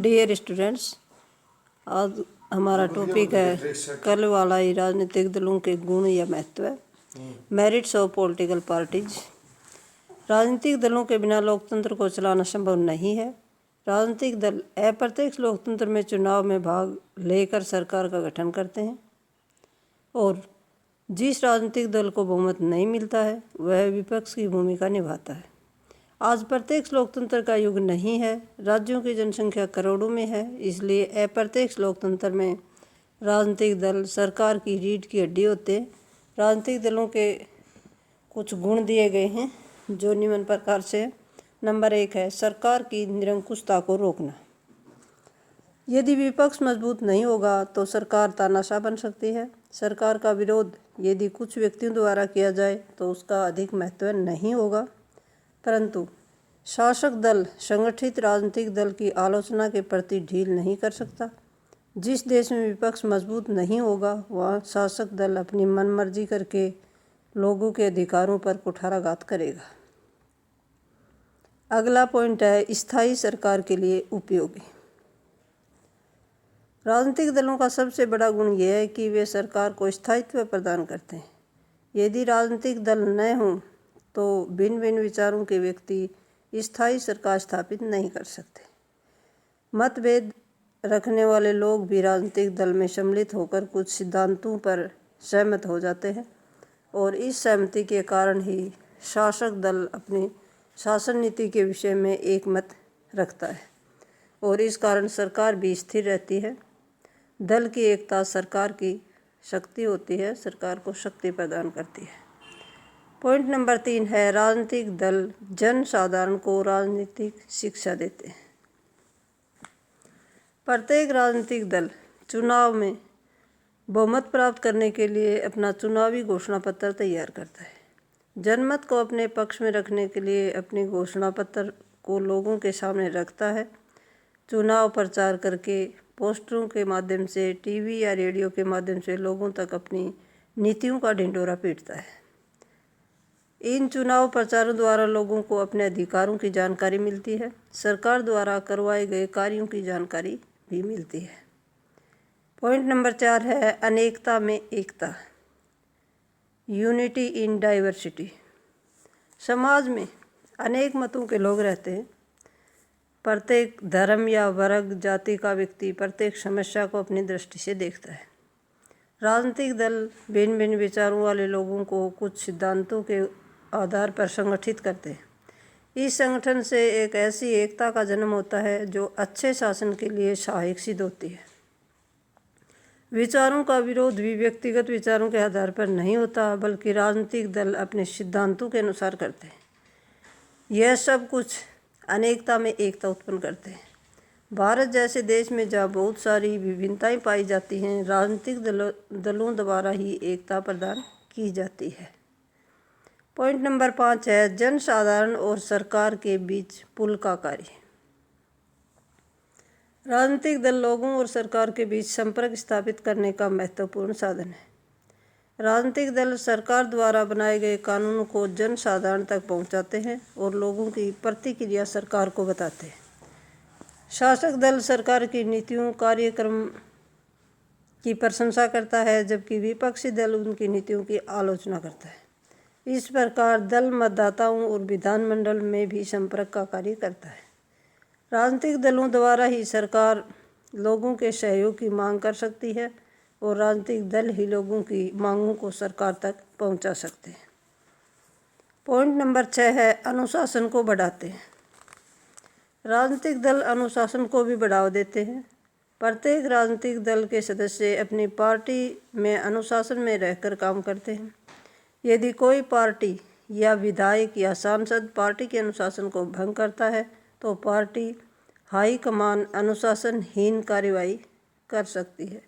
Dear students, आज हमारा topic है कल वाला ही राजनीतिक दलों के गुण या महत्व। Merits of political parties. राजनीतिक दलों के बिना लोकतंत्र को चलाना संभव नहीं है। राजनीतिक दल अप्रत्यक्ष लोकतंत्र में चुनाव में भाग लेकर सरकार का गठन करते हैं और जिस राजनीतिक दल को बहुमत नहीं मिलता है वह विपक्ष की भूमिका निभाता है। आज प्रत्यक्ष लोकतंत्र का युग नहीं है। राज्यों की जनसंख्या करोड़ों में है, इसलिए अप्रत्यक्ष लोकतंत्र में राजनीतिक दल सरकार की रीढ़ की हड्डी होते हैं। राजनीतिक दलों के कुछ गुण दिए गए हैं जो निम्न प्रकार से हैं। नंबर 1 है सरकार की निरंकुशता को रोकना। यदि विपक्ष मजबूत नहीं होगा तो सरकार तानाशाह बन सकती है। सरकार का विरोध यदि कुछ व्यक्तियों द्वारा किया जाए तो उसका अधिक महत्व नहीं होगा, परंतु शासक दल संगठित राजनीतिक दल की आलोचना के प्रति ढील नहीं कर सकता। जिस देश में विपक्ष मजबूत नहीं होगा वहाँ शासक दल अपनी मनमर्जी करके लोगों के अधिकारों पर कुठाराघात करेगा। अगला पॉइंट है स्थायी सरकार के लिए उपयोगी। राजनीतिक दलों का सबसे बड़ा गुण यह है कि वे सरकार को स्थायित्व प्रदान करते हैं। यदि राजनीतिक दल न हों तो भिन्न भिन्न विचारों के व्यक्ति स्थायी सरकार स्थापित नहीं कर सकते। मतभेद रखने वाले लोग भी राजनीतिक दल में सम्मिलित होकर कुछ सिद्धांतों पर सहमत हो जाते हैं और इस सहमति के कारण ही शासक दल अपनी शासन नीति के विषय में एक मत रखता है और इस कारण सरकार भी स्थिर रहती है। दल की एकता सरकार की शक्ति होती है, सरकार को शक्ति प्रदान करती है। पॉइंट नंबर 3 है राजनीतिक दल जन साधारण को राजनीतिक शिक्षा देते हैं। प्रत्येक राजनीतिक दल चुनाव में बहुमत प्राप्त करने के लिए अपना चुनावी घोषणा पत्र तैयार करता है। जनमत को अपने पक्ष में रखने के लिए अपने घोषणा पत्र को लोगों के सामने रखता है। चुनाव प्रचार करके पोस्टरों के माध्यम से, टीवी या रेडियो के माध्यम से लोगों तक अपनी नीतियों का ढिंढोरा पीटता है। इन चुनाव प्रचारों द्वारा लोगों को अपने अधिकारों की जानकारी मिलती है। सरकार द्वारा करवाए गए कार्यों की जानकारी भी मिलती है। पॉइंट नंबर 4 है अनेकता में एकता, यूनिटी इन डाइवर्सिटी। समाज में अनेक मतों के लोग रहते हैं। प्रत्येक धर्म या वर्ग जाति का व्यक्ति प्रत्येक समस्या को अपनी दृष्टि से देखता है। राजनीतिक दल भिन्न भिन्न विचारों वाले लोगों को कुछ सिद्धांतों के आधार पर संगठित करते हैं। इस संगठन से एक ऐसी एकता का जन्म होता है जो अच्छे शासन के लिए सहायक सिद्ध होती है। विचारों का विरोध भी व्यक्तिगत विचारों के आधार पर नहीं होता, बल्कि राजनीतिक दल अपने सिद्धांतों के अनुसार करते हैं। यह सब कुछ अनेकता में एकता उत्पन्न करते हैं। भारत जैसे देश में जहाँ बहुत सारी विभिन्नताएं पाई जाती हैं, राजनीतिक दलों द्वारा ही एकता प्रदान की जाती है। पॉइंट नंबर 5 है जन साधारण और सरकार के बीच पुल का कार्य। राजनीतिक दल लोगों और सरकार के बीच संपर्क स्थापित करने का महत्वपूर्ण साधन है। राजनीतिक दल सरकार द्वारा बनाए गए कानूनों को जन साधारण तक पहुंचाते हैं और लोगों की प्रतिक्रिया सरकार को बताते हैं। शासक दल सरकार की नीतियों कार्यक्रम की प्रशंसा करता है, जबकि विपक्षी दल उनकी नीतियों की आलोचना करता है। इस प्रकार दल मतदाताओं और विधानमंडल में भी संपर्क का कार्य करता है। राजनीतिक दलों द्वारा ही सरकार लोगों के सहयोग की मांग कर सकती है और राजनीतिक दल ही लोगों की मांगों को सरकार तक पहुंचा सकते हैं। पॉइंट नंबर 6 है अनुशासन को बढ़ाते हैं। राजनीतिक दल अनुशासन को भी बढ़ावा देते हैं। प्रत्येक राजनीतिक दल के सदस्य अपनी पार्टी में अनुशासन में रहकर काम करते हैं। यदि कोई पार्टी या विधायक या सांसद पार्टी के अनुशासन को भंग करता है तो पार्टी हाईकमान अनुशासनहीन कार्यवाही कर सकती है,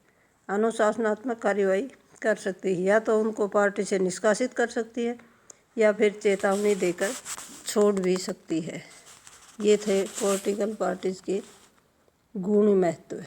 अनुशासनात्मक कार्यवाही कर सकती है। या तो उनको पार्टी से निष्कासित कर सकती है या फिर चेतावनी देकर छोड़ भी सकती है। ये थे पॉलिटिकल पार्टीज के गुण महत्व।